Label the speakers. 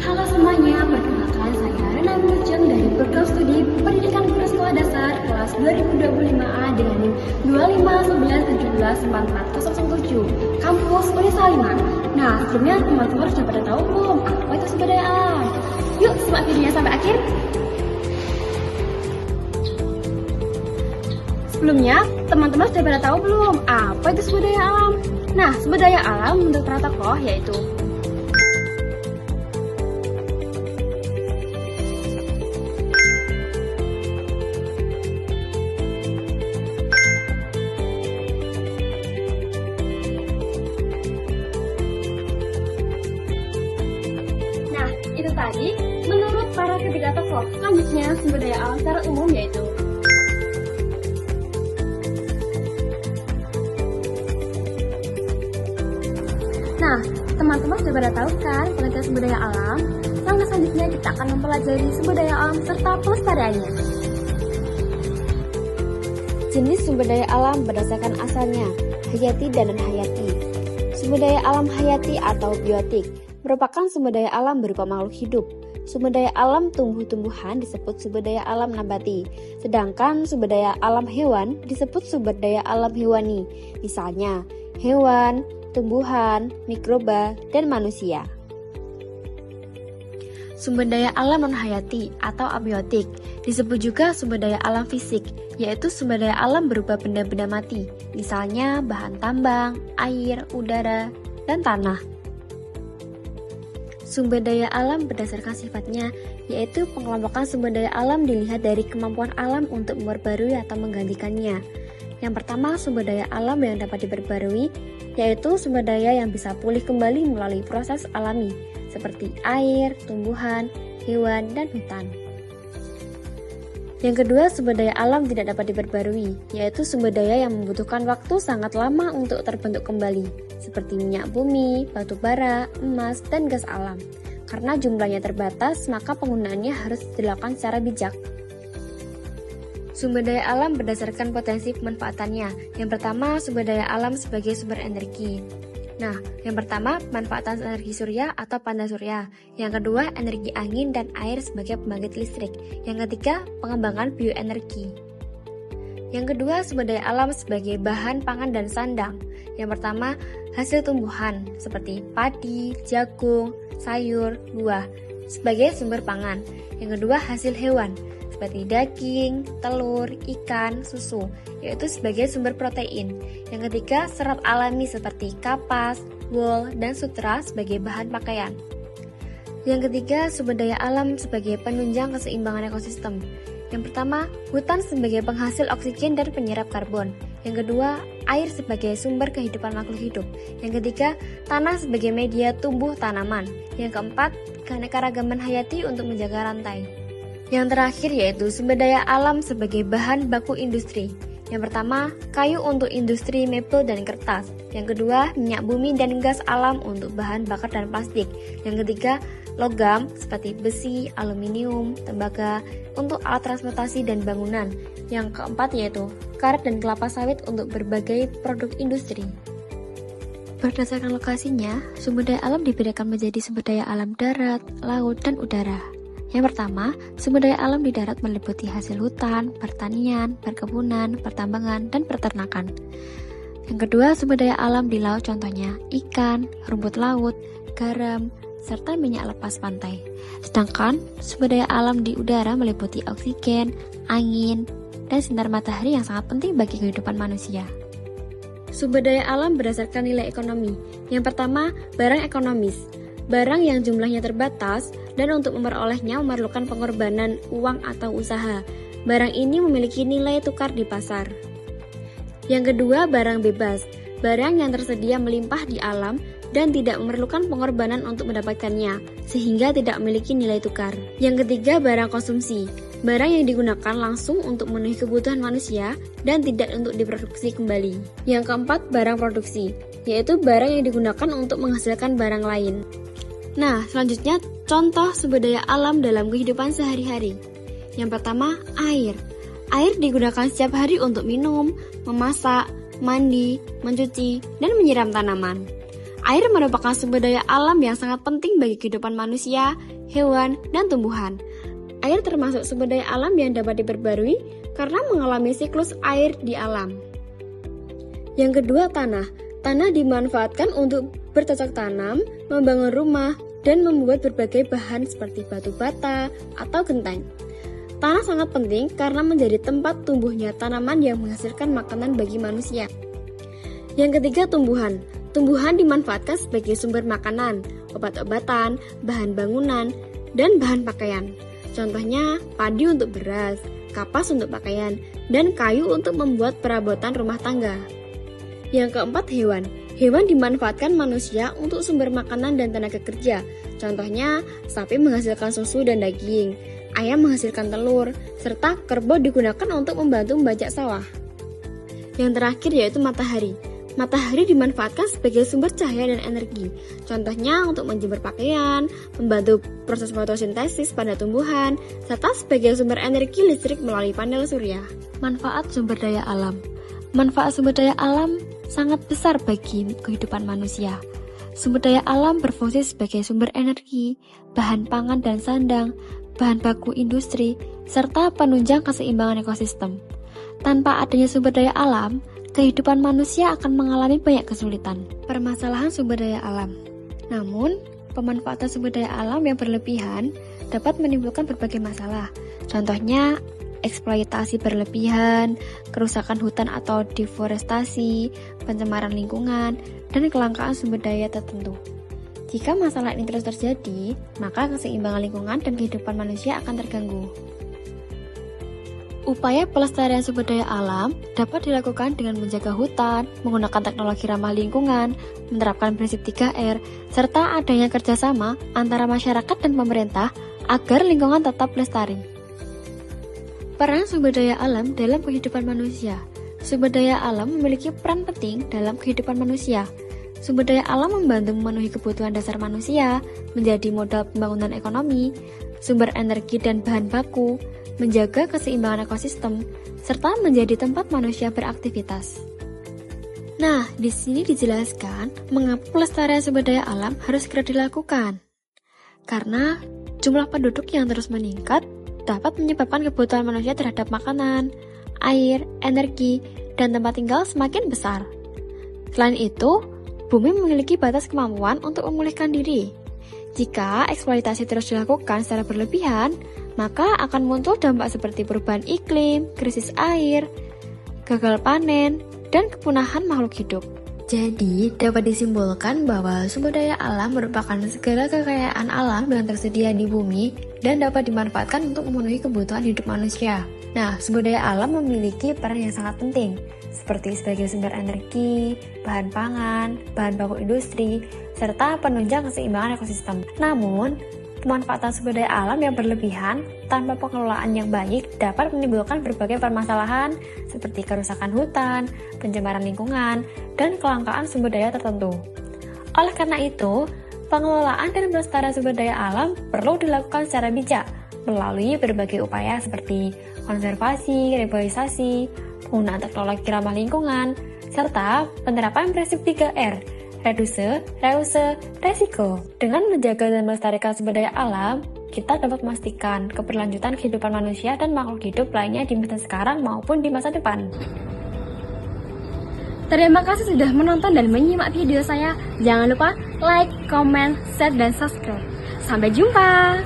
Speaker 1: Halo semuanya, perkenalkan saya Rena Wilujeng dari Program Studi Pendidikan Guru Sekolah Dasar kelas 2025A dengan NIM 259174407 Kampus Unisaliman. Nah, sebelumnya teman-teman sudah pada tahu belum apa itu sumber daya alam? Yuk, simak videonya sampai akhir. Sebelumnya, teman-teman sudah pada tahu belum apa itu sumber daya alam? Nah, sumber daya alam menurut para tokoh yaitu itu tadi menurut para ketiga tokoh. Selanjutnya sumber daya alam secara umum yaitu Nah, teman-teman sudah pada tahu kan pengertian sumber daya alam? Langkah selanjutnya kita akan mempelajari sumber daya alam serta pelestariannya.
Speaker 2: Jenis sumber daya alam berdasarkan asalnya, hayati dan non-hayati. Sumber daya alam hayati atau biotik merupakan sumber daya alam berupa makhluk hidup. Sumber daya alam tumbuh-tumbuhan disebut sumber daya alam nabati, sedangkan sumber daya alam hewan disebut sumber daya alam hewani, misalnya hewan, tumbuhan, mikroba, dan manusia. Sumber daya alam non-hayati atau abiotik disebut juga sumber daya alam fisik, yaitu sumber daya alam berupa benda-benda mati, misalnya bahan tambang, air, udara, dan tanah. Sumber daya alam berdasarkan sifatnya, yaitu pengelompokan sumber daya alam dilihat dari kemampuan alam untuk memperbarui atau menggantikannya. Yang pertama, sumber daya alam yang dapat diperbarui, yaitu sumber daya yang bisa pulih kembali melalui proses alami, seperti air, tumbuhan, hewan, dan hutan. Yang kedua, sumber daya alam tidak dapat diperbarui, yaitu sumber daya yang membutuhkan waktu sangat lama untuk terbentuk kembali, seperti minyak bumi, batu bara, emas, dan gas alam. Karena jumlahnya terbatas, maka penggunaannya harus dilakukan secara bijak. Sumber daya alam berdasarkan potensi pemanfaatannya. Yang pertama, sumber daya alam sebagai sumber energi. Nah, yang pertama, pemanfaatan energi surya atau panel surya. Yang kedua, energi angin dan air sebagai pembangkit listrik. Yang ketiga, pengembangan bioenergi. Yang kedua, sumber daya alam sebagai bahan pangan dan sandang. Yang pertama, hasil tumbuhan seperti padi, jagung, sayur, buah sebagai sumber pangan. Yang kedua, hasil hewan seperti daging, telur, ikan, susu, yaitu sebagai sumber protein. Yang ketiga, serat alami seperti kapas, wol, dan sutra sebagai bahan pakaian. Yang ketiga, sumber daya alam sebagai penunjang keseimbangan ekosistem. Yang pertama, hutan sebagai penghasil oksigen dan penyerap karbon. Yang kedua, air sebagai sumber kehidupan makhluk hidup. Yang ketiga, tanah sebagai media tumbuh tanaman. Yang keempat, keanekaragaman hayati untuk menjaga rantai. Yang terakhir yaitu sumber daya alam sebagai bahan baku industri. Yang pertama, kayu untuk industri mebel dan kertas. Yang kedua, minyak bumi dan gas alam untuk bahan bakar dan plastik. Yang ketiga, logam seperti besi, aluminium, tembaga untuk alat transportasi dan bangunan. Yang keempat yaitu karet dan kelapa sawit untuk berbagai produk industri. Berdasarkan lokasinya, sumber daya alam dibedakan menjadi sumber daya alam darat, laut, dan udara. Yang pertama, sumber daya alam di darat meliputi hasil hutan, pertanian, perkebunan, pertambangan, dan peternakan. Yang kedua, sumber daya alam di laut contohnya ikan, rumput laut, garam, serta minyak lepas pantai. Sedangkan sumber daya alam di udara meliputi oksigen, angin, dan sinar matahari yang sangat penting bagi kehidupan manusia. Sumber daya alam berdasarkan nilai ekonomi. Yang pertama, barang ekonomis. Barang yang jumlahnya terbatas dan untuk memperolehnya memerlukan pengorbanan uang atau usaha. Barang ini memiliki nilai tukar di pasar. Yang kedua, barang bebas. Barang yang tersedia melimpah di alam dan tidak memerlukan pengorbanan untuk mendapatkannya, sehingga tidak memiliki nilai tukar. Yang ketiga, barang konsumsi. Barang yang digunakan langsung untuk memenuhi kebutuhan manusia dan tidak untuk diproduksi kembali. Yang keempat, barang produksi, yaitu barang yang digunakan untuk menghasilkan barang lain. Nah, selanjutnya contoh sumber daya alam dalam kehidupan sehari-hari. Yang pertama, air. Air digunakan setiap hari untuk minum, memasak, mandi, mencuci, dan menyiram tanaman. Air merupakan sumber daya alam yang sangat penting bagi kehidupan manusia, hewan, dan tumbuhan. Air termasuk sumber daya alam yang dapat diperbarui karena mengalami siklus air di alam. Yang kedua, tanah. Tanah dimanfaatkan untuk bercocok tanam, membangun rumah, dan membuat berbagai bahan seperti batu bata atau genteng. Tanah sangat penting karena menjadi tempat tumbuhnya tanaman yang menghasilkan makanan bagi manusia. Yang ketiga, tumbuhan. Tumbuhan dimanfaatkan sebagai sumber makanan, obat-obatan, bahan bangunan, dan bahan pakaian. Contohnya, padi untuk beras, kapas untuk pakaian, dan kayu untuk membuat perabotan rumah tangga. Yang keempat, hewan. Hewan dimanfaatkan manusia untuk sumber makanan dan tenaga kerja. Contohnya, sapi menghasilkan susu dan daging, ayam menghasilkan telur, serta kerbau digunakan untuk membantu membajak sawah. Yang terakhir yaitu matahari. Matahari dimanfaatkan sebagai sumber cahaya dan energi. Contohnya untuk menjemur pakaian, membantu proses fotosintesis pada tumbuhan, serta sebagai sumber energi listrik melalui panel surya. Manfaat sumber daya alam. Manfaat sumber daya alam sangat besar bagi kehidupan manusia. Sumber daya alam berfungsi sebagai sumber energi, bahan pangan dan sandang, bahan baku industri, serta penunjang keseimbangan ekosistem. Tanpa adanya sumber daya alam, kehidupan manusia akan mengalami banyak kesulitan. Permasalahan sumber daya alam. Namun, pemanfaatan sumber daya alam yang berlebihan dapat menimbulkan berbagai masalah. Contohnya, eksploitasi berlebihan, kerusakan hutan atau deforestasi, pencemaran lingkungan, dan kelangkaan sumber daya tertentu. Jika masalah ini terus terjadi, maka keseimbangan lingkungan dan kehidupan manusia akan terganggu. Upaya pelestarian sumber daya alam dapat dilakukan dengan menjaga hutan, menggunakan teknologi ramah lingkungan, menerapkan prinsip 3R, serta adanya kerjasama antara masyarakat dan pemerintah agar lingkungan tetap lestari. Peran sumber daya alam dalam kehidupan manusia. Sumber daya alam memiliki peran penting dalam kehidupan manusia. Sumber daya alam membantu memenuhi kebutuhan dasar manusia, menjadi modal pembangunan ekonomi, sumber energi dan bahan baku, menjaga keseimbangan ekosistem, serta menjadi tempat manusia beraktivitas. Nah, di sini dijelaskan mengapa pelestarian sumber daya alam harus segera dilakukan. Karena jumlah penduduk yang terus meningkat dapat menyebabkan kebutuhan manusia terhadap makanan, air, energi, dan tempat tinggal semakin besar. Selain itu, bumi memiliki batas kemampuan untuk memulihkan diri. Jika eksploitasi terus dilakukan secara berlebihan, maka akan muncul dampak seperti perubahan iklim, krisis air, gagal panen, dan kepunahan makhluk hidup. Jadi, dapat disimpulkan bahwa sumber daya alam merupakan segala kekayaan alam yang tersedia di bumi dan dapat dimanfaatkan untuk memenuhi kebutuhan hidup manusia. Nah, sumber daya alam memiliki peran yang sangat penting, seperti sebagai sumber energi, bahan pangan, bahan baku industri, serta penunjang keseimbangan ekosistem. Namun, pemanfaatan sumber daya alam yang berlebihan tanpa pengelolaan yang baik dapat menimbulkan berbagai permasalahan seperti kerusakan hutan, pencemaran lingkungan, dan kelangkaan sumber daya tertentu. Oleh karena itu, pengelolaan dan pelestarian sumber daya alam perlu dilakukan secara bijak melalui berbagai upaya seperti konservasi, reboisasi, penggunaan teknologi ramah lingkungan, serta penerapan prinsip 3R, reduce, reuse, resiko. Dengan menjaga dan melestarikan sumber daya alam, kita dapat memastikan keberlanjutan kehidupan manusia dan makhluk hidup lainnya di masa sekarang maupun di masa depan.
Speaker 1: Terima kasih sudah menonton dan menyimak video saya. Jangan lupa like, comment, share, dan subscribe. Sampai jumpa!